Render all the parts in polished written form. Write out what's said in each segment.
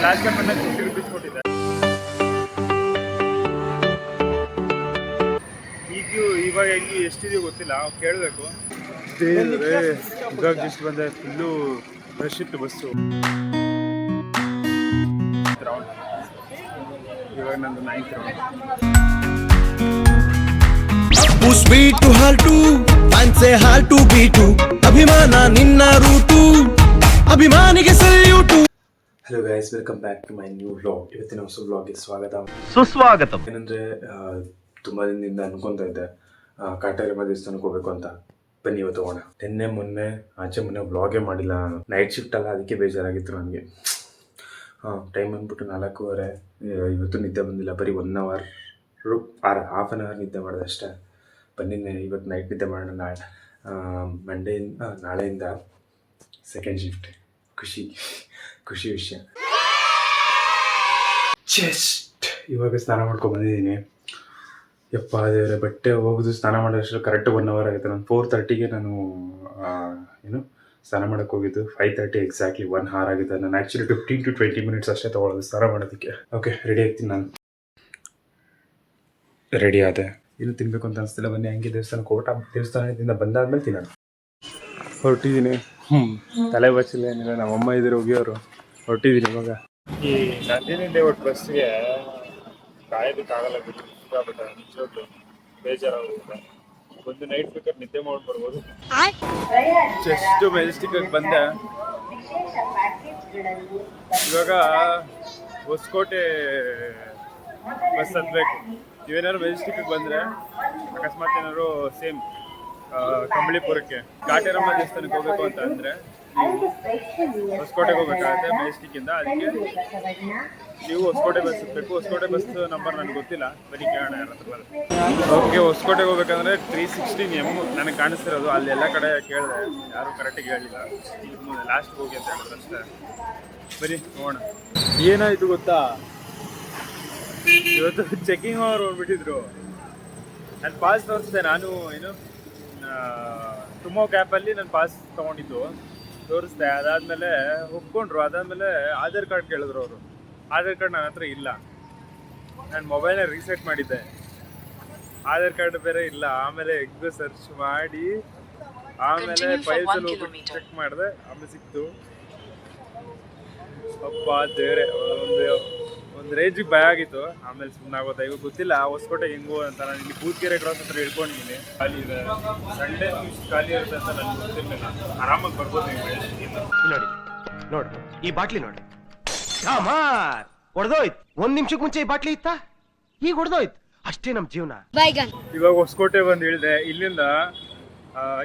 Last time ಬಂದಾಗ 50 rupees ಕೊಟ್ಟಿದ್ದೆ. ಇವಾಗ ಹೆಂಗೆ ಎಷ್ಟಿದೆಯೋ ಗೊತ್ತಿಲ್ಲ, ಕೇಳಬೇಕು. ಇವಾಗ ಜಸ್ಟ್ ಬಂದೆ, ಫುಲ್ಲು ರಶ್ ಇತ್ತು ಬಸ್ಸು. ರೌಂಡ್ ಇವಾಗ ನಂದು 9th ರೌಂಡ್. ಸ್ವೀಟ್ ಟು ಹಾಲ್ ಟು ಫ್ಯಾನ್ಸೆ ಹಾಲ್ ಟು ಬೀಟು ಅಭಿಮಾನ ನಿನ್ನ ರೂಟು ಅಭಿಮಾನಿಗೆ salute. Hello guys, welcome back to my new vlog. ಇವತ್ತಿನ ಹೊಸ ವ್ಲಾಗ್ಗೆ ಸುಸ್ವಾಗತ. ಏನಂದರೆ ತುಂಬ ದಿನದಿಂದ ಅನ್ಕೊತಾ ಇದ್ದೆ ಕಾಟೇರಮ್ಮ ದೇವಸ್ಥಾನಕ್ಕೆ ಹೋಗ್ಬೇಕು ಅಂತ. ಬನ್ನಿ ಇವತ್ತು ಹೋಗೋಣ. ನಿನ್ನೆ ಮೊನ್ನೆ ವ್ಲಾಗೇ ಮಾಡಿಲ್ಲ ನಾನು. ನೈಟ್ ಶಿಫ್ಟ್ ಅಲ್ಲ, ಅದಕ್ಕೆ ಬೇಜಾರಾಗಿತ್ತು ನನಗೆ. ಟೈಮ್ ಬಂದ್ಬಿಟ್ಟು 4:15. ಇವತ್ತು ನಿದ್ದೆ ಬಂದಿಲ್ಲ, ಬರೀ 1 hour ಹಾಫ್ ಆನ್ ಅವರ್ ನಿದ್ದೆ ಮಾಡಿದೆ ಅಷ್ಟೇ. ಬನ್ನಿ ಇವತ್ತು ನೈಟ್ ನಿದ್ದೆ ಮಾಡೋಣ. ನಾಳೆಯಿಂದ ಸೆಕೆಂಡ್ ಶಿಫ್ಟ್. ಖುಷಿ ವಿಷಯ. ಜಸ್ಟ್ ಇವಾಗ ಸ್ನಾನ ಮಾಡ್ಕೊಂಡು ಬಂದಿದ್ದೀನಿ. ಯಪ್ಪ ದೇವರೇ, ಬಟ್ಟೆ ಹೋಗೋದು ಸ್ನಾನ ಮಾಡೋಷ್ಟು ಕರೆಕ್ಟ್ 1 hour ಆಗುತ್ತೆ. ನಾನು 4:30ಗೆ ನಾನು ಸ್ನಾನ ಮಾಡೋಕ್ಕೆ ಹೋಗಿದ್ದು. 5:30 ಎಕ್ಸಾಕ್ಟ್ಲಿ 1 hour ಆಗಿದೆ. ನಾನು ಆ್ಯಕ್ಚುಲಿ 15 to 20 minutes ಅಷ್ಟೇ ತೊಗೊಳ್ಳೋದು ಸ್ನಾನ ಮಾಡೋದಕ್ಕೆ. ಓಕೆ, ರೆಡಿ ಆಗ್ತೀನಿ. ನಾನು ರೆಡಿ ಆದೆ. ಏನು ತಿನ್ನಬೇಕು ಅಂತ ಅನಿಸ್ತಿಲ್ಲ. ಬನ್ನಿ ಹಂಗೆ ದೇವಸ್ಥಾನದಿಂದ ಬಂದಾದ್ಮೇಲೆ ತಿನ್ನೋಣ. ಹೊರಟಿದ್ದೀನಿ. ತಲೆ ಬಚ್ಚಿಲ್ಲ ಏನಿಲ್ಲ. ನಮ್ಮಮ್ಮ ಇದ್ರು ಹೋಗಿಯವರು. ಹೊರಟಿದ್ದೀನಿ ಇವಾಗ. ಈ ನಂದಿನಿಂದ ಒಟ್ಟು ಬಸ್ಸಿಗೆ ಕಾಯೋದಕ್ಕಾಗಲ್ಲ. ಬಿಟ್ಟು ನಿಜವಾಗ್ಲು ಬೇಜಾರಾಗುತ್ತೆ. ಒಂದು ನೈಟ್ ಬೇಕಾದ್ರೆ ನಿದ್ದೆ ಮಾಡ್ಬರ್ಬೋದು. ಜಸ್ಟ್ ಮೆಜೆಸ್ಟಿಕ್ಗೆ ಬಂದೆ. ಇವಾಗ ಹೊಸಕೋಟೆ ಬಸ್ ಹತ್ಬೇಕು. ನೀವೇನಾದ್ರು ಮೆಜೆಸ್ಟಿಕ್ಗೆ ಬಂದರೆ, ಅಕಸ್ಮಾತ್ ಏನಾದ್ರು ಸೇಮ್ ಕಂಬಳಿಪುರಕ್ಕೆ ಕಾಟೇರಮ್ಮ ದೇವಸ್ಥಾನಕ್ಕೆ ಹೋಗ್ಬೇಕು ಅಂತ ಅಂದರೆ ಹೊಸಕೋಟೆಗೆ ಹೋಗ್ಬೇಕಾಗುತ್ತೆ ಮೆಜೆಸ್ಟಿಕ್ಕಿಂದ. ಅದಕ್ಕೆ ನೀವು ಹೊಸಕೋಟೆ ಬಸ್ ಹತ್ತಬೇಕು. ಹೊಸಕೋಟೆ ಬಸ್ ನಂಬರ್ ನನಗೆ ಗೊತ್ತಿಲ್ಲ, ಬರೀ ಕೇಳೋಣ ಯಾರ ಹತ್ರ. ಓಕೆ, ಹೊಸಕೋಟೆಗೆ ಹೋಗ್ಬೇಕಂದ್ರೆ 316M ನನಗೆ ಕಾಣಿಸ್ತಿರೋದು. ಅಲ್ಲಿ ಎಲ್ಲ ಕಡೆ ಕೇಳಿದೆ, ಯಾರು ಕರೆಕ್ಟಾಗಿ ಹೇಳಿಲ್ಲ. ಈಗ ಲಾಸ್ಟ್ಗೆ ಹೋಗಿ ಅಂತ ಹೇಳಿದ್ರು ಅಷ್ಟೇ. ಬರೀ ನೋಡೋಣ. ಏನಾಯಿತು ಗೊತ್ತಾ, ಇವತ್ತು ಚೆಕಿಂಗ್ ಅವ್ರು ಹೋಗ್ಬಿಟ್ಟಿದ್ರು. ನನ್ನ ಪಾಸ್ ತೋರಿಸಿದೆ. ನಾನು ಟುಮೋ ಕ್ಯಾಪಲ್ಲಿ ನನ್ನ ಪಾಸ್ ತೊಗೊಂಡಿದ್ದು ತೋರಿಸ್ದೆ. ಅದಾದಮೇಲೆ ಒಪ್ಕೊಂಡ್ರು. ಅದಾದಮೇಲೆ ಆಧಾರ್ ಕಾರ್ಡ್ ಕೇಳಿದ್ರು ಅವರು. ಆಧಾರ್ ಕಾರ್ಡ್ ನನ್ನ ಹತ್ರ ಇಲ್ಲ. ನಾನು ಮೊಬೈಲ್ನ ರೀಸೆಟ್ ಮಾಡಿದ್ದೆ, ಆಧಾರ್ ಕಾರ್ಡ್ ಬೇರೆ ಇಲ್ಲ. ಆಮೇಲೆ ಎಗ್ದು ಸರ್ಚ್ ಮಾಡಿ ಆಮೇಲೆ ಫೈಲ್ಸಲ್ಲಿ ಹೋಗ್ಬಿಟ್ಟು ಚೆಕ್ ಮಾಡಿದೆ. ಆಮೇಲೆ ಸಿಕ್ತು. ಅಪ್ಪ ದೇವ್ರೆ, ಒಂದು ರೇಂಜಿಗೆ ಭಯ ಆಗಿತ್ತು. ಆಮೇಲೆ ಸುಮ್ಮನಾಗೋದ. ಇವಾಗ ಗೊತ್ತಿಲ್ಲ ಹೊಸಕೋಟೆ ಹೆಂಗೋ ಅಂತ. ನಾನು ಇಲ್ಲಿ ಬೂದ್ಗೆರೆ ಕ್ರಾಸ್ ಹತ್ರ ಹೇಳ್ಕೊಂಡಿದ್ದೀನಿ. ಖಾಲಿ ಇದೆ, ಸಂಡೇ ಖಾಲಿ ಇರುತ್ತೆ ಅಂತ ನನಗೆ ಗೊತ್ತಿರಲಿಲ್ಲ. ಆರಾಮಾಗಿ ಬರ್ಬೋದು ನೀವು. ನೋಡಿ ಈ ಬಾಟ್ಲಿ ನೋಡಿ, ಹೊಡೆದೋಯ್ತು. 1 ನಿಮಿಷಕ್ಕೆ ಮುಂಚೆ ಈ ಬಾಟ್ಲಿ ಇತ್ತಾ, ಈಗ ಹೊಡೆದೋಯ್ತು. ಅಷ್ಟೇ ನಮ್ಮ ಜೀವನ. ಇವಾಗ ಹೊಸಕೋಟೆ ಬಂದು ಇಳಿದೆ. ಇಲ್ಲಿಂದ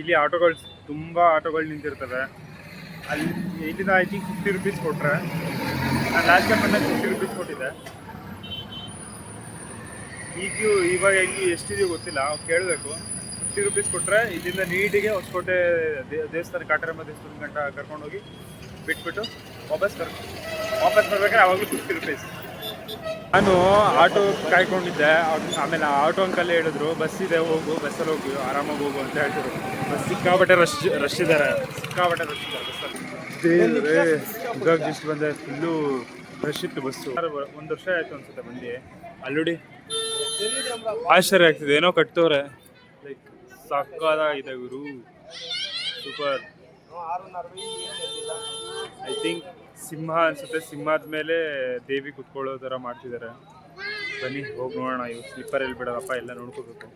ಇಲ್ಲಿ ಆಟೋಗಳು, ತುಂಬ ಆಟೋಗಳು ನಿಂತಿರ್ತವೆ. ಇಲ್ಲಿಂದ ಐ ಥಿಂಕ್ 50 ರೂಪೀಸ್ ಕೊಟ್ಟರೆ. ನಾನು ಲಾಸ್ಟ್ ಟೈಮ್ ಬಂದಾಗ 50 ರೂಪೀಸ್ ಕೊಟ್ಟಿದ್ದೆ. ಇವಾಗ ಹೆಂಗೆ ಎಷ್ಟಿದೆಯೋ ಗೊತ್ತಿಲ್ಲ, ಕೇಳಬೇಕು. 50 ರೂಪೀಸ್ ಕೊಟ್ಟರೆ ಇಲ್ಲಿಂದ ನೀಟಿಗೆ ಹೊಸಕೋಟೆ ದೇವಸ್ಥಾನ, ಕಾಟೇರಮ್ಮ ದೇವಸ್ಥಾನ ಗಂಟ ಕರ್ಕೊಂಡೋಗಿ ಬಿಟ್ಬಿಟ್ಟು ವಾಪಸ್ ಬರ್ಬೇಕಾದ್ರೆ ಅವಾಗಲೂ 50 ರೂಪೀಸ್. ನಾನು ಆಟೋ ಕಾಯ್ಕೊಂಡಿದ್ದೆ. ಆಮೇಲೆ ಆಟೋ ಅಂಕಲ್ಲೇ ಹೇಳಿದ್ರು, ಬಸ್ ಇದೆ ಹೋಗು, ಬಸ್ಸಲ್ಲಿ ಹೋಗಿ ಆರಾಮಾಗಿ ಹೋಗು ಅಂತ ಹೇಳ್ತಿದ್ರು. ಬಸ್ ಸಿಕ್ಕಾಬಟ್ಟೆ ರಶ್ ಇದ್ದಾರೆ ಬಸ್ಸಲ್ಲಿ. ಇವಾಗ ಜಸ್ಟ್ ಬಂದೆ, ಫುಲ್ಲು ರಶ್ ಇತ್ತು ಬಸ್ಸು. 1 ವರ್ಷ ಆಯಿತು ಅನ್ಸುತ್ತೆ ಬಂದು. ಅಲ್ಲುಡಿ ಆಶ್ಚರ್ಯ ಆಗ್ತಿದೆ. ಏನೋ ಕಟ್ತವ್ರೆ, ಲೈಕ್ ಸಕ್ಕದಾಗಿದೆ ಗುರು, ಸೂಪರ್. ಐ ಥಿಂಕ್ ಸಿಂಹ ಅನ್ಸುತ್ತೆ. ಸಿಂಹದ ಮೇಲೆ ದೇವಿ ಕುತ್ಕೊಳ್ಳೋ ಥರ ಮಾಡ್ತಿದ್ದಾರೆ. ಬನ್ನಿ ಹೋಗಿ ನೋಡೋಣ. ಇವು ಸ್ಲಿಪ್ಪರ್ ಎಲ್ಲಿ ಬಿಡೋದಪ್ಪ, ಎಲ್ಲ ನೋಡ್ಕೋಬೇಕು.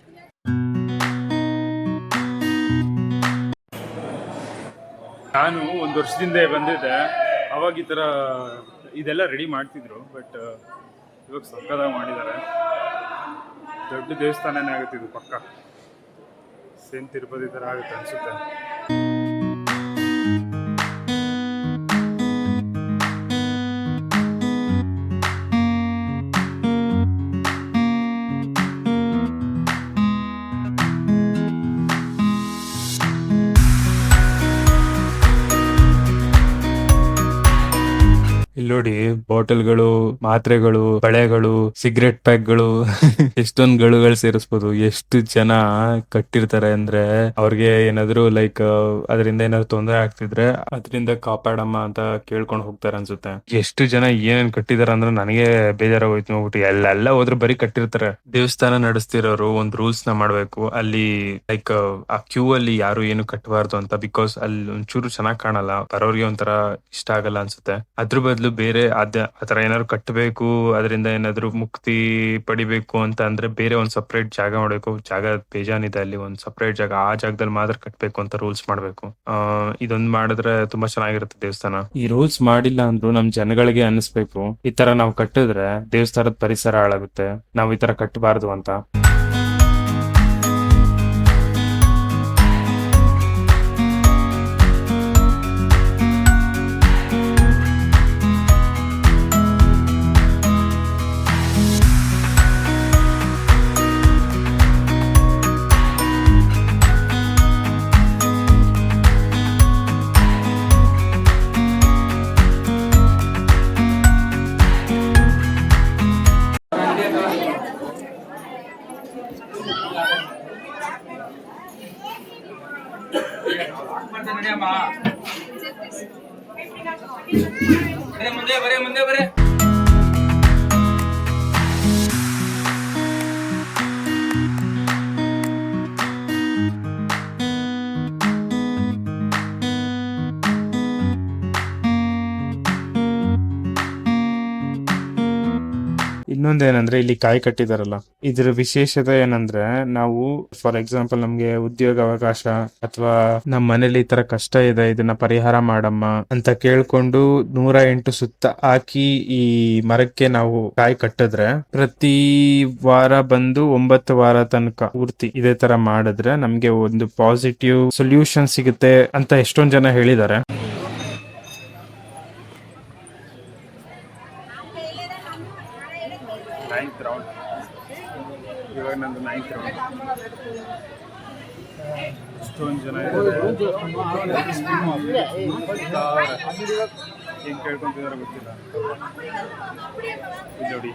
ನಾನು 1 ವರ್ಷದಿಂದ ಬಂದಿದ್ದೆ. ಅವಾಗ ಈ ಥರ ಇದೆಲ್ಲ ರೆಡಿ ಮಾಡ್ತಿದ್ರು. ಬಟ್ ಇವಾಗ ಸಕ್ಕದಾಗಿ ಮಾಡಿದ್ದಾರೆ. ದೊಡ್ಡ ದೇವಸ್ಥಾನನೇ ಆಗುತ್ತೆ ಇದು, ಪಕ್ಕ ಸೇಮ್ ತಿರುಪತಿ ಥರ ಆಗುತ್ತೆ ಅನಿಸುತ್ತೆ. ನೋಡಿ ಬಾಟಲ್ಗಳು, ಮಾತ್ರೆಗಳು, ಬಳೆಗಳು, ಸಿಗರೆಟ್ ಪ್ಯಾಕ್ಗಳು ಎಷ್ಟೊಂದ್ ಗಳುಗಳು ಸೇರಿಸ್ಬೋದು. ಎಷ್ಟು ಜನ ಕಟ್ಟಿರ್ತಾರೆ ಅಂದ್ರೆ ಅವ್ರಿಗೆ ಏನಾದ್ರು ಲೈಕ್ ಅದರಿಂದ ಏನಾದ್ರು ತೊಂದರೆ ಆಗ್ತಿದ್ರೆ ಅದರಿಂದ ಕಾಪಾಡಮ್ಮ ಅಂತ ಕೇಳ್ಕೊಂಡು ಹೋಗ್ತಾರೆ ಅನ್ಸುತ್ತೆ. ಎಷ್ಟು ಜನ ಏನೇನ್ ಕಟ್ಟಿದಾರ ಅಂದ್ರೆ ನನಗೆ ಬೇಜಾರಾಗೋಯ್ತು ನೋಡ್ಬಿಟ್ಟು. ಎಲ್ಲ ಹೋದ್ರೆ ಬರೀ ಕಟ್ಟಿರ್ತಾರೆ. ದೇವಸ್ಥಾನ ನಡೆಸ್ತಿರೋರು ಒಂದ್ ರೂಲ್ಸ್ ನ ಮಾಡ್ಬೇಕು. ಅಲ್ಲಿ ಲೈಕ್ ಆ ಕ್ಯೂ ಅಲ್ಲಿ ಯಾರು ಏನು ಕಟ್ಟಬಾರ್ದು ಅಂತ. ಬಿಕಾಸ್ ಅಲ್ಲಿ ಒಂಚೂರು ಚೆನ್ನಾಗ್ ಕಾಣಲ್ಲ, ಬರೋರ್ಗೆ ಒಂಥರ ಇಷ್ಟ ಆಗಲ್ಲ ಅನ್ಸುತ್ತೆ. ಅದ್ರ ಬದಲು ಬೇರೆ ಆತರ ಏನಾದ್ರು ಕಟ್ಟಬೇಕು, ಅದರಿಂದ ಏನಾದ್ರು ಮುಕ್ತಿ ಪಡಿಬೇಕು ಅಂತ ಅಂದ್ರೆ ಬೇರೆ ಒಂದ್ ಸಪರೇಟ್ ಜಾಗ ಮಾಡ್ಬೇಕು. ಜಾಗ ಬೇಜಾನಿದೆ ಅಲ್ಲಿ, ಒಂದ್ ಸಪರೇಟ್ ಜಾಗ, ಆ ಜಾಗದಲ್ಲಿ ಮಾತ್ರ ಕಟ್ಬೇಕು ಅಂತ ರೂಲ್ಸ್ ಮಾಡ್ಬೇಕು. ಇದೊಂದ್ ಮಾಡಿದ್ರೆ ತುಂಬಾ ಚೆನ್ನಾಗಿರುತ್ತೆ ದೇವಸ್ಥಾನ. ಈ ರೂಲ್ಸ್ ಮಾಡಿಲ್ಲ ಅಂದ್ರೂ ನಮ್ ಜನಗಳಿಗೆ ಅನಿಸ್ಬೇಕು ಈ ತರ ನಾವು ಕಟ್ಟಿದ್ರೆ ದೇವಸ್ಥಾನದ ಪರಿಸರ ಹಾಳಾಗುತ್ತೆ, ನಾವು ಈ ತರ ಕಟ್ಟಬಾರ್ದು ಅಂತ. ಇನ್ನೊಂದೇನಂದ್ರೆ ಇಲ್ಲಿ ಕಾಯಿ ಕಟ್ಟಿದಾರಲ್ಲ, ಇದ್ರ ವಿಶೇಷತೆ ಏನಂದ್ರೆ ನಾವು ಫಾರ್ ಎಕ್ಸಾಂಪಲ್ ನಮ್ಗೆ ಉದ್ಯೋಗ ಅವಕಾಶ ಅಥವಾ ನಮ್ಮ ಮನೇಲಿ ಈ ತರ ಕಷ್ಟ ಇದೆ, ಇದನ್ನ ಪರಿಹಾರ ಮಾಡಮ್ಮ ಅಂತ ಕೇಳ್ಕೊಂಡು 108 ಸುತ್ತ ಹಾಕಿ ಈ ಮರಕ್ಕೆ ನಾವು ಕಾಯಿ ಕಟ್ಟಿದ್ರೆ ಪ್ರತಿ ವಾರ ಬಂದು 9 ವಾರ ತನಕ ಪೂರ್ತಿ ಇದೇ ತರ ಮಾಡಿದ್ರೆ ನಮ್ಗೆ ಒಂದು ಪಾಸಿಟಿವ್ ಸೊಲ್ಯೂಷನ್ ಸಿಗುತ್ತೆ ಅಂತ ಎಷ್ಟೊಂದ್ ಜನ ಹೇಳಿದ್ದಾರೆ. ನೈನ್ತ್ ರೌಂಡ್, ಇವಾಗ ನಂದು 9th ರೌಂಡ್. ಎಷ್ಟೊಂದು ಜನ ಏನು ಕೇಳ್ಕೊಂತಿದಾರೋ ಗೊತ್ತಿಲ್ಲ. ಇಲ್ಲಿ ನೋಡಿ,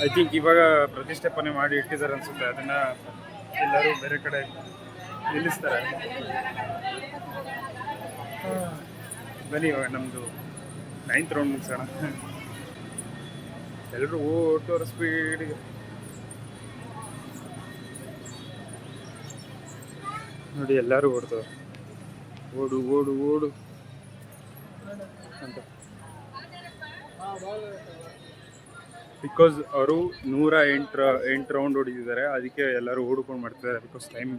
ಐ ಥಿಂಕ್ ಇವಾಗ ಪ್ರತಿಷ್ಠಾಪನೆ ಮಾಡಿ ಇಟ್ಟಿದ್ದಾರೆ ಅನ್ಸುತ್ತೆ. ಅದನ್ನ ಎಲ್ಲರೂ ಬೇರೆ ಕಡೆ ನಿಲ್ಲಿಸ್ತಾರೆ. ಬನ್ನಿ ಇವಾಗ ನಮ್ಮದು 9th ರೌಂಡ್ ಮುಗಿಸೋಣ. ಎಲ್ಲರೂ ಓಟೋರ ಸ್ಪೀಡಿಗೆ ನೋಡಿ, ಎಲ್ಲರೂ ಓಡ್ತವ್ರು. ಓಡು ಓಡು ಓಡು ಅಂತ. ಬಿಕಾಸ್ ಅವರು 108 ರೌಂಡ್ ಹೊಡಿತಿದ್ದಾರೆ, ಅದಕ್ಕೆ ಎಲ್ಲರೂ ಓಡ್ಕೊಂಡು ಮಾಡ್ತಿದ್ದಾರೆ. ಬಿಕಾಸ್ ಟೈಮ್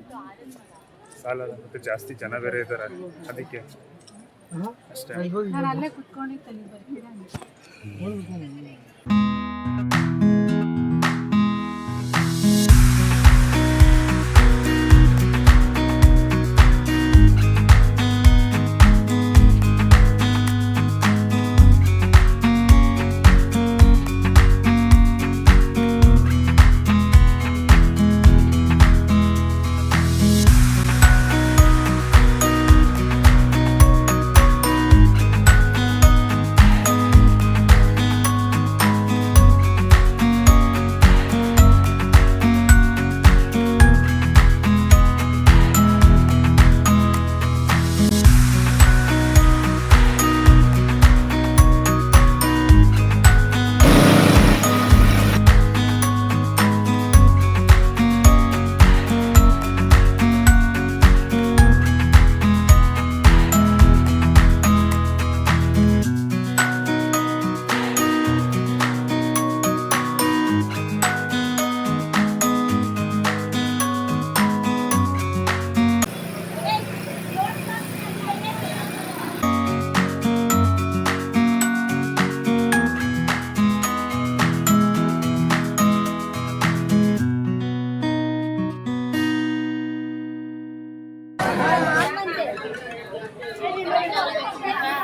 ಸಾಲಲ್ಲ, ಮತ್ತು ಜಾಸ್ತಿ ಜನ ಬೇರೆ ಇದ್ದಾರೆ, ಅದಕ್ಕೆ ಅಷ್ಟೇ.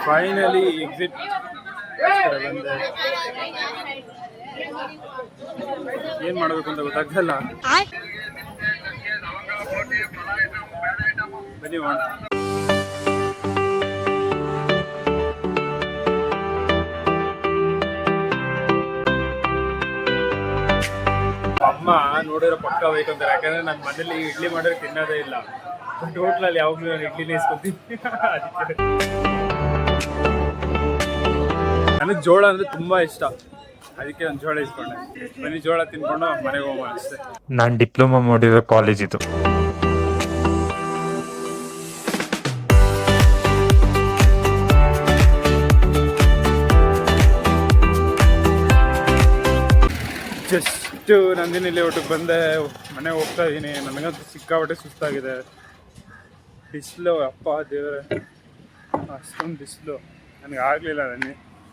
ಫೈನಲಿ ಎಕ್ಸಿಟ್ ಬಂದೆ. ಏನು ಮಾಡಬೇಕು ಅಂತ ಗೊತ್ತಾಗ್ತಿಲ್ಲ. ಬನ್ನಿ ಹೋಗೋಣ. ಅಮ್ಮ ನೋಡಿರೋ ಪಕ್ಕ ಬೇಕು ಅಂತಾರೆ, ಯಾಕಂದ್ರೆ ನನ್ನ ಮನೇಲಿ ಇಡ್ಲಿ ಮಾಡಿದ್ರೆ ತಿನ್ನೋದೇ ಇಲ್ಲ. ಬಟ್ ಹೋಟ್ಲಲ್ಲಿ ಯಾವಾಗಲೂ ನಾನು ಇಡ್ಲಿನೇ ಇಸ್ಕೊತೀನಿ. ಅದಕ್ಕೆ ನನಗೆ ಜೋಳ ಅಂದ್ರೆ ತುಂಬಾ ಇಷ್ಟ, ಅದಕ್ಕೆ ನಾನು ಜೋಳ ಇಸ್ಕೊಂಡೆ. ಬನ್ನಿ ಜೋಳ ತಿನ್ಕೊಂಡು ಮನೆಗೆ ಹೋಗೋಣ ಅಷ್ಟೇ. ನಾನು ಡಿಪ್ಲೊಮಾ ಮಾಡಿರೋ ಕಾಲೇಜ್ ಇದು. ಜಸ್ಟ್ ನಂದಿನಿ ಲೇಔಟಿಗೆ ಬಂದೆ, ಮನೆಗೆ ಹೋಗ್ತಾ ಇದ್ದೀನಿ. ನನಗಂತೂ ಸಿಕ್ಕಾಪಟ್ಟೆ ಸುಸ್ತಾಗಿದೆ. ಬಿಸಿಲು ಅಪ್ಪ ದೇವರೇ, ಅಷ್ಟೊಂದು ಬಿಸಿಲು. ನನಗೆ ಆಗಲಿಲ್ಲ.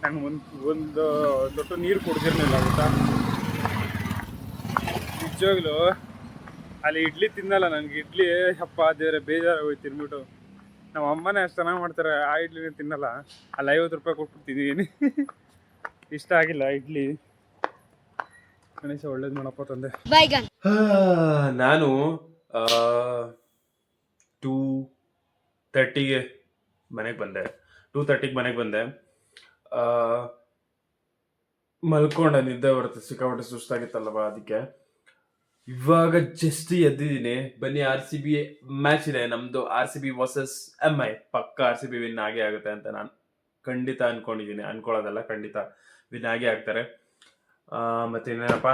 ನಂಗೆ ಒಂದು ದೊಡ್ಡ ನೀರು ಕುಡ್ದಿರ್ಲಿಲ್ಲ ಗೊತ್ತಾ. ನಿಜವಾಗ್ಲೂ ಅಲ್ಲಿ ಇಡ್ಲಿ ತಿನ್ನಲ್ಲ ನನಗೆ. ಇಡ್ಲಿ ಅಪ್ಪ ದೇವರೇ ಬೇಜಾರಾಗೋಯ್ತು ತಿನ್ಬಿಟ್ಟು. ನಮ್ಮ ಅಮ್ಮನೇ ಅಷ್ಟು ಚೆನ್ನಾಗಿ ಮಾಡ್ತಾರೆ, ಆ ಇಡ್ಲಿನೇ ತಿನ್ನಲ್ಲ. ಅಲ್ಲಿ 50 ರೂಪಾಯಿ ಕೊಟ್ಬಿಟ್ಟಿದ್ದೀನಿ. ಇಷ್ಟ ಆಗಿಲ್ಲ ಇಡ್ಲಿ. ಗಣೇಶ ಒಳ್ಳೇದು ಮಾಡಪ್ಪ ತಂದೆ. ನಾನು 2:30ಗೆ ಮನೆಗೆ ಬಂದೆ. 2:30ಗೆ ಮನೆಗೆ ಬಂದೆ. ಮಲ್ಕೊಂಡೆ, ನಿದ್ದೆ ಬರುತ್ತೆ, ಸಿಕ್ಕಾಪಟ್ಟೆ ಸುಸ್ತಾಗಿತ್ತಲ್ಲವ, ಅದಕ್ಕೆ ಇವಾಗ ಜಸ್ಟ್ ಎದ್ದಿದ್ದೀನಿ. ಬನ್ನಿ, RCB ಮ್ಯಾಚ್ ಇದೆ ನಮ್ದು. RCB versus MI. ಪಕ್ಕ RCB ವಿನ್ ಆಗೇ ಆಗುತ್ತೆ ಅಂತ ನಾನು ಖಂಡಿತ ಅನ್ಕೊಂಡಿದ್ದೀನಿ. ಅನ್ಕೊಳ್ಳೋದಲ್ಲ, ಖಂಡಿತ ವಿನ್ ಆಗೇ ಆಗ್ತಾರೆ. ಮತ್ತೆ ಇನ್ನೇನಪ್ಪ,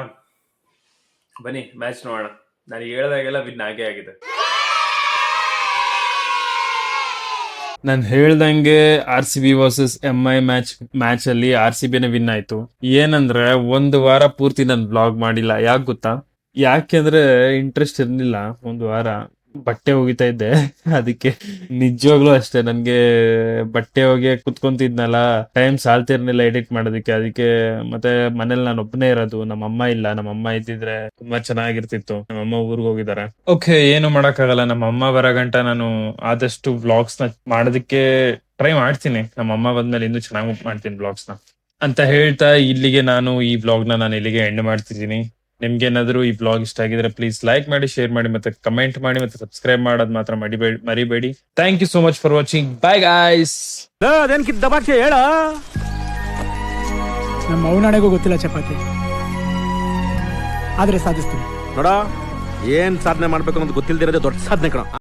ಬನ್ನಿ ಮ್ಯಾಚ್ ನೋಡೋಣ. ನಾನು ಹೇಳ್ದಾಗೆಲ್ಲ ವಿನ್ ಆಗೇ ಆಗಿದೆ. ನಾನು ಹೇಳ್ದಂಗೆ RCB ವರ್ಸಸ್ MI ಮ್ಯಾಚ್ ಅಲ್ಲಿ RCBನೇ ವಿನ್ ಆಯ್ತು. ಏನಂದ್ರೆ 1 ವಾರ ಪೂರ್ತಿ ನಾನು ಬ್ಲಾಗ್ ಮಾಡಿಲ್ಲ. ಯಾಕೆ ಗೊತ್ತಾ? ಯಾಕೆಂದ್ರೆ ಇಂಟ್ರೆಸ್ಟ್ ಇರ್ಲಿಲ್ಲ. 1 ವಾರ ಬಟ್ಟೆ ಒಗಿತಾ ಇದ್ದೆ. ಅದಕ್ಕೆ ನಿಜವಾಗ್ಲೂ ಅಷ್ಟೇ, ನನ್ಗೆ ಬಟ್ಟೆ ಒಗೆ ಕುತ್ಕೊಂತಿದ್ನಲ್ಲ, ಟೈಮ್ ಸಾಲ್ತಿರ್ಲಿಲ್ಲ ಎಡಿಟ್ ಮಾಡೋದಕ್ಕೆ. ಅದಕ್ಕೆ ಮತ್ತೆ ಮನೇಲಿ ನಾನು ಒಬ್ಬನೇ ಇರೋದು, ನಮ್ಮಮ್ಮ ಇಲ್ಲ. ನಮ್ಮಮ್ಮ ಇದ್ದಿದ್ರೆ ತುಂಬಾ ಚೆನ್ನಾಗಿರ್ತಿತ್ತು. ನಮ್ಮಮ್ಮ ಊರಿಗೆ ಹೋಗಿದ್ದಾರೆ. ಓಕೆ, ಏನು ಮಾಡಕ್ಕಾಗಲ್ಲ. ನಮ್ಮಮ್ಮ ಬರಗಂಟ ನಾನು ಆದಷ್ಟು ವ್ಲಾಗ್ಸ್ ನ ಮಾಡೋದಕ್ಕೆ ಟ್ರೈ ಮಾಡ್ತೀನಿ. ನಮ್ಮಮ್ಮ ಬಂದ್ಮೇಲೆ ಇನ್ನೂ ಚೆನ್ನಾಗಿ ಮಾಡ್ತೀನಿ ವ್ಲಾಗ್ಸ್ ನ ಅಂತ ಹೇಳ್ತಾ, ಇಲ್ಲಿಗೆ ನಾನು ಈ ವ್ಲಾಗ್ ನಾನು ಇಲ್ಲಿಗೆ ಎಂಡ್ ಮಾಡ್ತಿದ್ದೀನಿ. ನಿಮ್ಗೇನಾದ್ರೂ ಈ ಬ್ಲಾಗ್ ಇಷ್ಟ ಆಗಿದ್ರೆ ಪ್ಲೀಸ್ ಲೈಕ್ ಮಾಡಿ, ಶೇರ್ ಮಾಡಿ, ಮತ್ತೆ ಕಮೆಂಟ್ ಮಾಡಿ, ಮತ್ತೆ ಸಬ್ಸ್ಕ್ರೈಬ್ ಮಾಡೋದು ಮಾತ್ರ ಮರಿಬೇಡಿ. Thank you so much for watching. Bye guys. ಅದೇನ್ಕಿದ್ ದಬಾಕೆ ಹೇಳ. ನಮ್ಮ ಅವನಾಣೆಗೂ ಗೊತ್ತಿಲ್ಲ ಚಪಾತಿ, ಆದ್ರೆ ಸಾಧಿಸ್ತೀನಿ. ನೋಡ, ಏನ್ ಸಾಧನೆ ಮಾಡ್ಬೇಕು ಅನ್ನೋದು ಗೊತ್ತಿಲ್ದಿರೋದೇ ದೊಡ್ಡ ಸಾಧನೆ ಕಣ.